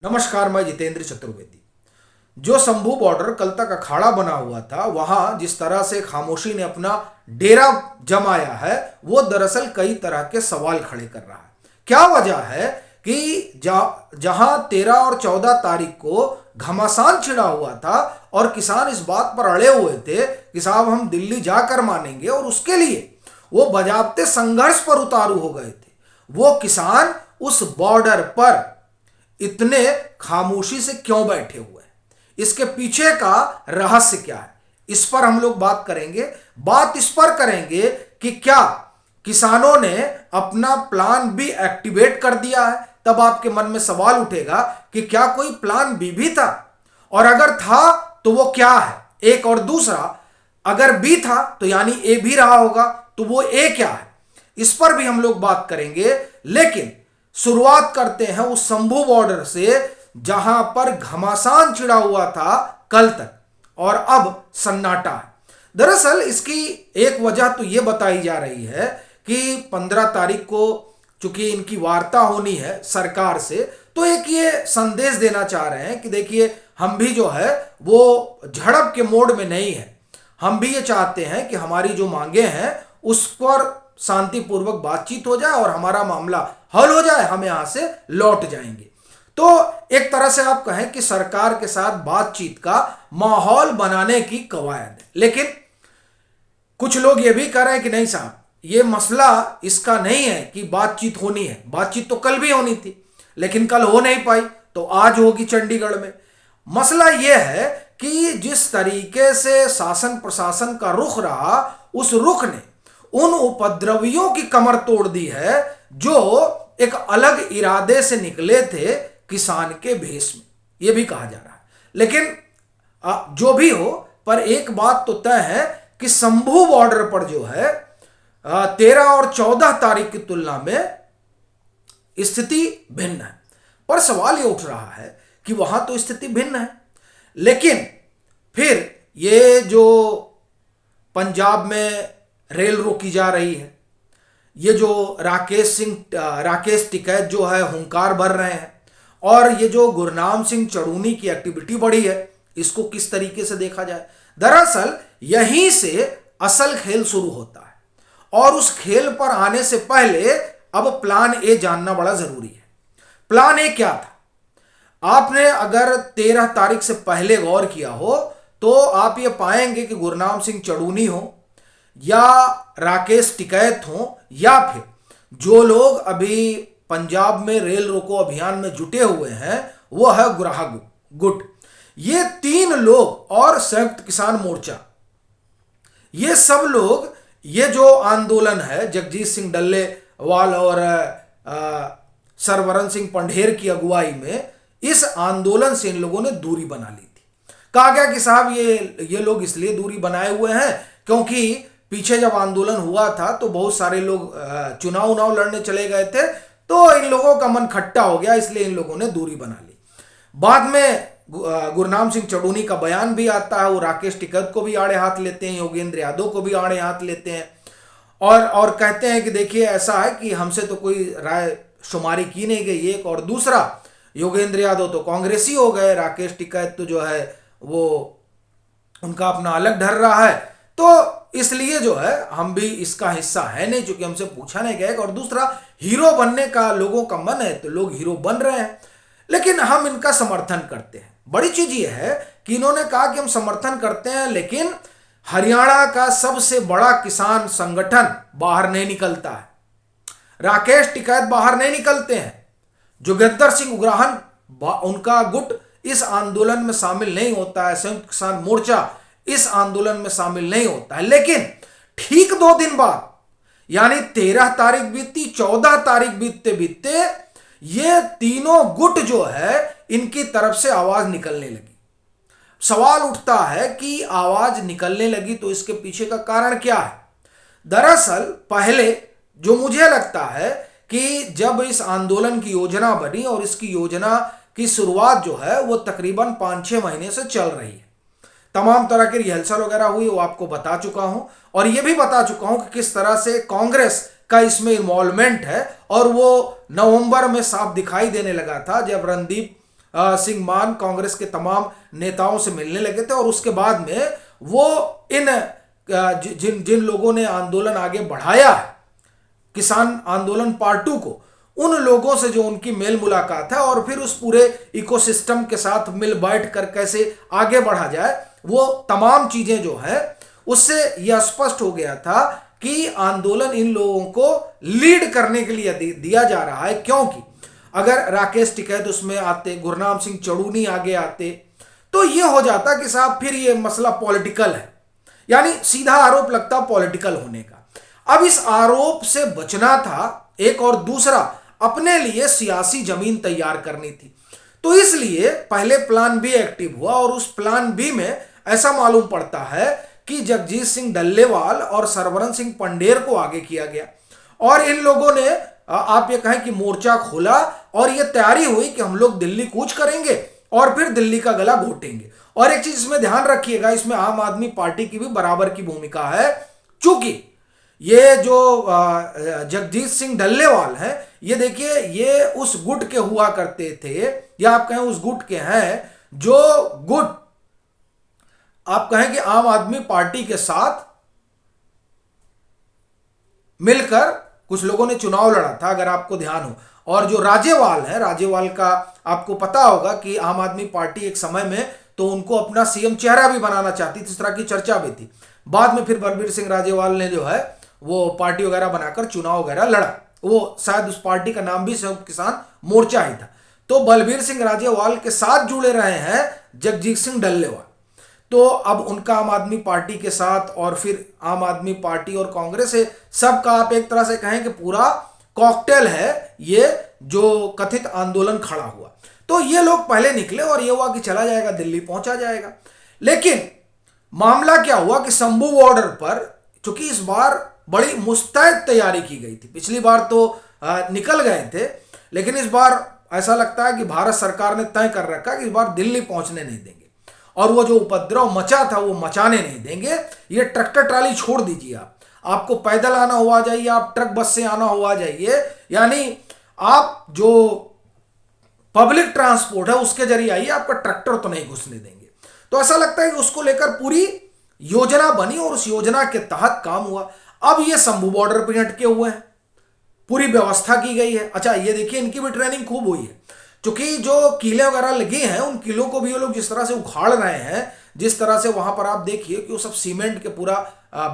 नमस्कार, मैं जितेंद्र चतुर्वेदी। जो शंभू बॉर्डर कल तक अखाड़ा बना हुआ था, वहां जिस तरह से खामोशी ने अपना डेरा जमाया है, वो दरअसल कई तरह के सवाल खड़े कर रहा है। क्या वजह है कि जहां 13 और 14 तारीख को घमासान छिड़ा हुआ था और किसान इस बात पर अड़े हुए थे कि साहब हम दिल्ली जाकर मानेंगे, और उसके लिए वो बजाबते संघर्ष पर उतारू हो गए थे, वो किसान उस बॉर्डर पर इतने खामोशी से क्यों बैठे हुए हैं? इसके पीछे का रहस्य क्या है? इस पर हम लोग बात करेंगे। बात इस पर करेंगे कि क्या किसानों ने अपना प्लान बी एक्टिवेट कर दिया है? तब आपके मन में सवाल उठेगा कि क्या कोई प्लान बी भी था, और अगर था तो वो क्या है? एक और दूसरा, अगर बी था तो यानी ए भी रहा होगा, तो वो ए क्या है? इस पर भी हम लोग बात करेंगे। लेकिन शुरुआत करते हैं उस शंभू बॉर्डर से, जहां पर घमासान छिड़ा हुआ था कल तक और अब सन्नाटा है। दरअसल इसकी एक वजह तो यह बताई जा रही है कि 15 तारीख को चूंकि इनकी वार्ता होनी है सरकार से, तो एक ये संदेश देना चाह रहे हैं कि देखिए, हम भी जो है वो झड़प के मोड में नहीं है। हम भी ये चाहते हैं कि हमारी जो मांगे हैं उस पर शांतिपूर्वक बातचीत हो जाए और हमारा मामला हल हो जाए, हम यहां से लौट जाएंगे। तो एक तरह से आप कहें कि सरकार के साथ बातचीत का माहौल बनाने की कवायद है। लेकिन कुछ लोग ये भी कह रहे हैं कि नहीं साहब, ये मसला इसका नहीं है कि बातचीत होनी है। बातचीत तो कल भी होनी थी, लेकिन कल हो नहीं पाई, तो आज होगी चंडीगढ़ में। मसला यह है कि जिस तरीके से शासन प्रशासन का रुख रहा, उस रुख ने उन उपद्रवियों की कमर तोड़ दी है जो एक अलग इरादे से निकले थे किसान के भेष में, यह भी कहा जा रहा है। लेकिन जो भी हो, पर एक बात तो तय है कि शंभू बॉर्डर पर जो है 13 और 14 तारीख की तुलना में स्थिति भिन्न है। पर सवाल यह उठ रहा है कि वहां तो स्थिति भिन्न है, लेकिन फिर ये जो पंजाब में रेल रोकी जा रही है, ये जो राकेश टिकैत जो है हुंकार भर रहे हैं, और ये जो गुरनाम सिंह चड़ूनी की एक्टिविटी बढ़ी है, इसको किस तरीके से देखा जाए? दरअसल यहीं से असल खेल शुरू होता है, और उस खेल पर आने से पहले अब प्लान ए जानना बड़ा जरूरी है। प्लान ए क्या था? आपने अगर 13 तारीख से पहले गौर किया हो तो आप ये पाएंगे कि गुरनाम सिंह चड़ूनी हो या राकेश टिकैत हो, या फिर जो लोग अभी पंजाब में रेल रोको अभियान में जुटे हुए हैं, वो है गुराहा गुट, ये 3 लोग और संयुक्त किसान मोर्चा, ये सब लोग, ये जो आंदोलन है जगजीत सिंह डल्लेवाल और सरवरण सिंह पंढेर की अगुवाई में, इस आंदोलन से इन लोगों ने दूरी बना ली थी। कहा गया कि साहब ये लोग इसलिए दूरी बनाए हुए हैं क्योंकि पीछे जब आंदोलन हुआ था तो बहुत सारे लोग चुनाव लड़ने चले गए थे, तो इन लोगों का मन खट्टा हो गया, इसलिए इन लोगों ने दूरी बना ली। बाद में गुरनाम सिंह चड़ूनी का बयान भी आता है, वो राकेश टिकैत को भी आड़े हाथ लेते हैं, योगेंद्र यादव को भी आड़े हाथ लेते हैं, और कहते हैं कि देखिए ऐसा है कि हमसे तो कोई राय शुमारी की नहीं गई, एक। और दूसरा, योगेंद्र यादव तो कांग्रेसी हो गए, राकेश टिकैत तो जो है वो उनका अपना अलग ढर रहा है, तो इसलिए जो है हम भी इसका हिस्सा है नहीं, चूंकि हमसे पूछा नहीं गया। और दूसरा, हीरो बनने का लोगों का मन है तो लोग हीरो बन रहे हैं, लेकिन हम इनका समर्थन करते हैं। बड़ी चीज यह है कि इन्होंने कहा कि हम समर्थन करते हैं, लेकिन हरियाणा का सबसे बड़ा किसान संगठन बाहर नहीं निकलता है, राकेश टिकैत बाहर नहीं निकलते हैं, जोगेंद्र सिंह उग्राहन उनका गुट इस आंदोलन में शामिल नहीं होता है, संयुक्त किसान मोर्चा इस आंदोलन में शामिल नहीं होता है। लेकिन ठीक 2 दिन बाद, यानी 13 तारीख बीती, 14 तारीख बीतते बीतते ये तीनों गुट जो है इनकी तरफ से आवाज निकलने लगी। सवाल उठता है कि आवाज निकलने लगी तो इसके पीछे का कारण क्या है? दरअसल पहले जो मुझे लगता है कि जब इस आंदोलन की योजना बनी, और इसकी योजना की शुरुआत जो है वो तकरीबन 5-6 महीने से चल रही है, तमाम तरह की रिहर्सल वगैरह हुई, वो आपको बता चुका हूं, और ये भी बता चुका हूं कि किस तरह से कांग्रेस का इसमें इन्वॉल्वमेंट है, और वो नवंबर में साफ दिखाई देने लगा था जब रणदीप सिंह मान कांग्रेस के तमाम नेताओं से मिलने लगे थे और उसके बाद में वो इन जिन जिन लोगों ने आंदोलन आगे बढ़ाया, किसान आंदोलन पार्ट 2 को, उन लोगों से जो उनकी मेल मुलाकात है और फिर उस पूरे इकोसिस्टम के साथ मिल बैठ कर कैसे आगे बढ़ा जाए, वो तमाम चीजें जो है उससे यह स्पष्ट हो गया था कि आंदोलन इन लोगों को लीड करने के लिए दिया जा रहा है। क्योंकि अगर राकेश टिकैत उसमें आते, गुरनाम सिंह चड़ूनी आगे आते, तो यह हो जाता कि साहब फिर यह मसला पॉलिटिकल है, यानी सीधा आरोप लगता पॉलिटिकल होने का। अब इस आरोप से बचना था एक, और दूसरा अपने लिए सियासी जमीन तैयार करनी थी। तो इसलिए पहले प्लान बी एक्टिव हुआ और उस प्लान बी में ऐसा मालूम पड़ता है कि जगजीत सिंह डल्लेवाल और सरवरन सिंह पंडेर को आगे किया गया और इन लोगों ने आप ये कहें कि मोर्चा खोला और ये तैयारी हुई कि हम लोग दिल्ली कूच करेंगे और फिर दिल्ली का गला घोटेंगे। और एक चीज इसमें ध्यान रखिएगा, इसमें आम आदमी पार्टी की भी बराबर की भूमिका है, चूंकि ये जो जगजीत सिंह डल्लेवाल हैं, ये देखिए ये उस गुट के हुआ करते थे, या आप कहें उस गुट के हैं जो गुट आप कहें कि आम आदमी पार्टी के साथ मिलकर कुछ लोगों ने चुनाव लड़ा था, अगर आपको ध्यान हो। और जो राजेवाल है, राजेवाल का आपको पता होगा कि आम आदमी पार्टी एक समय में तो उनको अपना सीएम चेहरा भी बनाना चाहती थी, इस तरह की चर्चा भी थी। बाद में फिर बलबीर सिंह राजेवाल ने जो है वो पार्टी वगैरह बनाकर चुनाव वगैरह लड़ा, वो शायद उस पार्टी का नाम भी संयुक्त किसान मोर्चा ही था। तो बलबीर सिंह राजेवाल के साथ जुड़े रहे हैं जगजीत सिंह डल्लेवाल। तो अब उनका आम आदमी पार्टी के साथ और फिर आम आदमी पार्टी और कांग्रेस है, सबका आप एक तरह से कहें कि पूरा कॉकटेल है ये जो कथित आंदोलन खड़ा हुआ। तो ये लोग पहले निकले और ये हुआ कि चला जाएगा, दिल्ली पहुंचा जाएगा। लेकिन मामला क्या हुआ कि शंभू बॉर्डर पर, चूंकि इस बार बड़ी मुस्तैद तैयारी की गई थी, पिछली बार तो निकल गए थे, लेकिन इस बार ऐसा लगता है कि भारत सरकार ने तय कर रखा कि इस बार दिल्ली पहुंचने नहीं देंगे और वो जो उपद्रव मचा था वो मचाने नहीं देंगे। ये ट्रैक्टर ट्राली छोड़ दीजिए, आपको पैदल आना हुआ जाइए, आप ट्रक बस से आना हुआ जाइए, यानी आप जो पब्लिक ट्रांसपोर्ट है उसके जरिए आइए, आपका ट्रैक्टर तो नहीं घुसने देंगे। तो ऐसा लगता है कि उसको लेकर पूरी योजना बनी और उस योजना के तहत काम हुआ। अब ये शंभू बॉर्डर पर अटके हुए हैं, पूरी व्यवस्था की गई है। अच्छा ये देखिए इनकी भी ट्रेनिंग खूब हुई है, क्योंकि जो किले वगैरह लगे हैं उन किलों को भी वो लोग जिस तरह से उखाड़ रहे हैं, जिस तरह से वहां पर आप देखिए कि वो सब सीमेंट के पूरा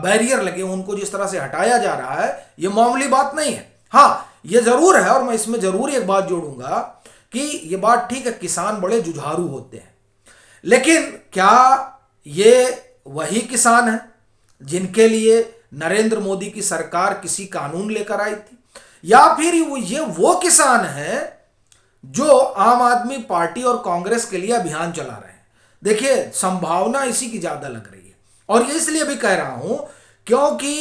बैरियर लगे, उनको जिस तरह से हटाया जा रहा है, ये मामूली बात नहीं है। हाँ ये जरूर है, और मैं इसमें जरूर एक बात जोड़ूंगा कि ये बात ठीक है, किसान बड़े जुझारू होते हैं, लेकिन क्या ये वही किसान है जिनके लिए नरेंद्र मोदी की सरकार किसी कानून लेकर आई थी, या फिर ये वो किसान है जो आम आदमी पार्टी और कांग्रेस के लिए अभियान चला रहे हैं? देखिए संभावना इसी की ज्यादा लग रही है, और ये इसलिए भी कह रहा हूं क्योंकि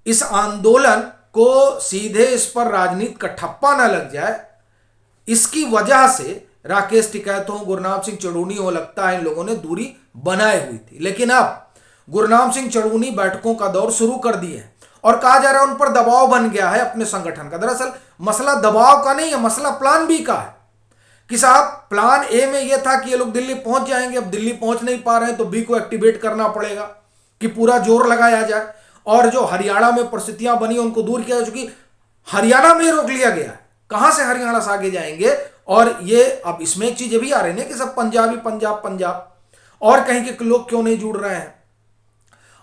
इस आंदोलन को सीधे इस पर राजनीति का ठप्पा ना लग जाए, इसकी वजह से राकेश टिकैत हो, गुरनाम सिंह चड़ूनी हो, लगता है इन लोगों ने दूरी बनाए हुई थी। लेकिन अब गुरनाम सिंह चड़ूनी बैठकों का दौर शुरू कर दिए हैं और कहा जा रहा है उन पर दबाव बन गया है अपने संगठन का। दरअसल मसला दबाव का नहीं है, मसला प्लान बी का है कि साहब प्लान ए में यह था कि ये लोग दिल्ली पहुंच जाएंगे, अब दिल्ली पहुंच नहीं पा रहे हैं तो बी को एक्टिवेट करना पड़ेगा कि पूरा जोर लगाया जाए और जो हरियाणा में परिस्थितियां बनी उनको दूर किया जाए। चूंकि हरियाणा में रोक लिया गया है, कहां से हरियाणा से आगे जाएंगे? और ये अब इसमें एक चीज ये भी आ रही है कि सब पंजाबी पंजाब पंजाब, और कहीं के लोग क्यों नहीं जुड़ रहे हैं।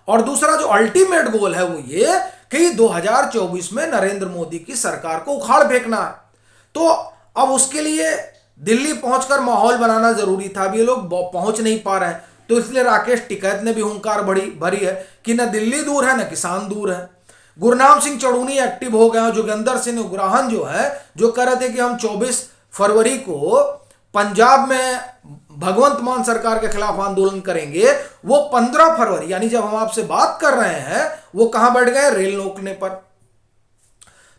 और दूसरा जो अल्टीमेट गोल है वो ये कि 2024 में नरेंद्र मोदी की सरकार को उखाड़ फेंकना है। तो अब उसके लिए दिल्ली पहुंचकर माहौल बनाना जरूरी था, अब ये लोग पहुंच नहीं पा रहे हैं, तो इसलिए राकेश टिकैत ने भी हुंकार भरी है कि न दिल्ली दूर है न किसान दूर है। गुरनाम सिंह चड़ूनी एक्टिव हो गए, जोगिंदर सिंह उग्राहन जो है, जो कह रहे थे कि हम 24 फरवरी को पंजाब में भगवंत मान सरकार के खिलाफ आंदोलन करेंगे, वो 15 फरवरी यानी जब हम आपसे बात कर रहे हैं वो कहां बैठ गए? रेल रोकने पर।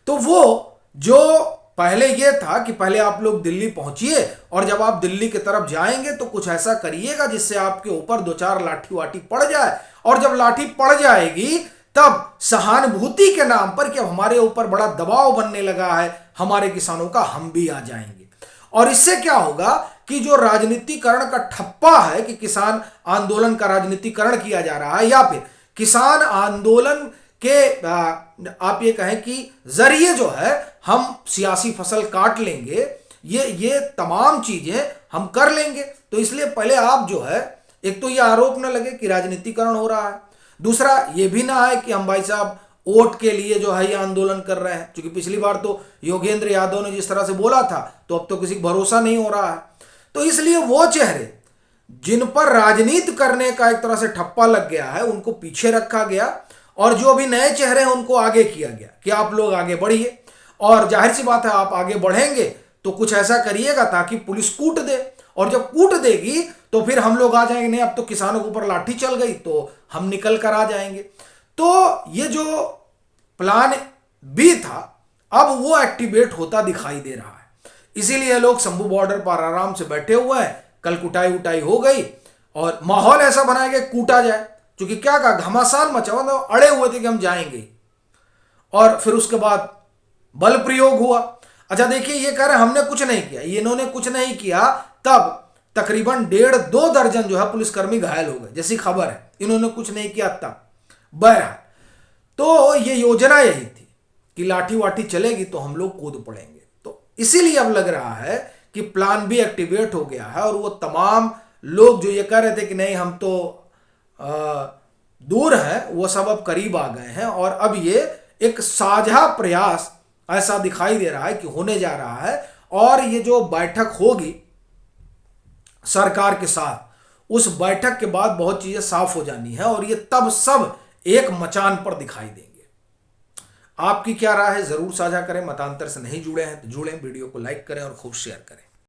तो वो जो पहले ये था कि पहले आप लोग दिल्ली पहुंचिए और जब आप दिल्ली की तरफ जाएंगे तो कुछ ऐसा करिएगा जिससे आपके ऊपर 2-4 लाठी वाठी पड़ जाए, और जब लाठी पड़ जाएगी तब सहानुभूति के नाम पर कि अब हमारे ऊपर बड़ा दबाव बनने लगा है हमारे किसानों का, हम भी आ जाएंगे। और इससे क्या होगा कि जो राजनीतिकरण का ठप्पा है कि किसान आंदोलन का राजनीतिकरण किया जा रहा है, या फिर किसान आंदोलन के आप ये कहें कि जरिए जो है हम सियासी फसल काट लेंगे, ये तमाम चीजें हम कर लेंगे। तो इसलिए पहले आप जो है, एक तो ये आरोप न लगे कि राजनीतिकरण हो रहा है, दूसरा ये भी ना है कि हम भाई साहब वोट के लिए जो है ये आंदोलन कर रहे हैं, क्योंकि पिछली बार तो योगेंद्र यादव ने जिस तरह से बोला था तो अब तो किसी को भरोसा नहीं हो रहा है। तो इसलिए वो चेहरे जिन पर राजनीति करने का एक तरह से ठप्पा लग गया है उनको पीछे रखा गया, और जो अभी नए चेहरे हैं उनको आगे किया गया कि आप लोग आगे बढ़िए। और जाहिर सी बात है, आप आगे बढ़ेंगे तो कुछ ऐसा करिएगा ताकि पुलिस कूट दे, और जब कूट देगी तो फिर हम लोग आ जाएंगे, नहीं अब तो किसानों के ऊपर लाठी चल गई तो हम निकल कर आ जाएंगे। तो ये जो प्लान बी था अब वो एक्टिवेट होता दिखाई दे रहा है। इसीलिए लोग शंभू बॉर्डर पर आराम से बैठे हुए हैं। कल कुटाई उटाई हो गई और माहौल ऐसा बनाया गया कूटा जाए, क्योंकि क्या कहा, घमासान मचा हुआ, तो अड़े हुए थे कि हम जाएंगे, और फिर उसके बाद बल प्रयोग हुआ। अच्छा देखिए, ये कह रहे हमने कुछ नहीं किया, ये इन्होंने कुछ नहीं किया, तब तकरीबन 1.5-2 दर्जन जो है पुलिसकर्मी घायल हो गए, जैसी खबर है, इन्होंने कुछ नहीं किया तब। बहरहाल तो ये योजना यही थी कि लाठी वाठी चलेगी तो हम लोग कूद पड़ेंगे। तो इसीलिए अब लग रहा है कि प्लान भी एक्टिवेट हो गया है, और वो तमाम लोग जो ये कह रहे थे कि नहीं हम तो दूर हैं, वो सब अब करीब आ गए हैं, और अब ये एक साझा प्रयास ऐसा दिखाई दे रहा है कि होने जा रहा है। और ये जो बैठक होगी सरकार के साथ, उस बैठक के बाद बहुत चीजें साफ हो जानी है, और ये तब सब एक मचान पर दिखाई देंगे। आपकी क्या राय है जरूर साझा करें। मतांतर से नहीं जुड़े हैं तो जुड़ें, वीडियो को लाइक करें और खूब शेयर करें।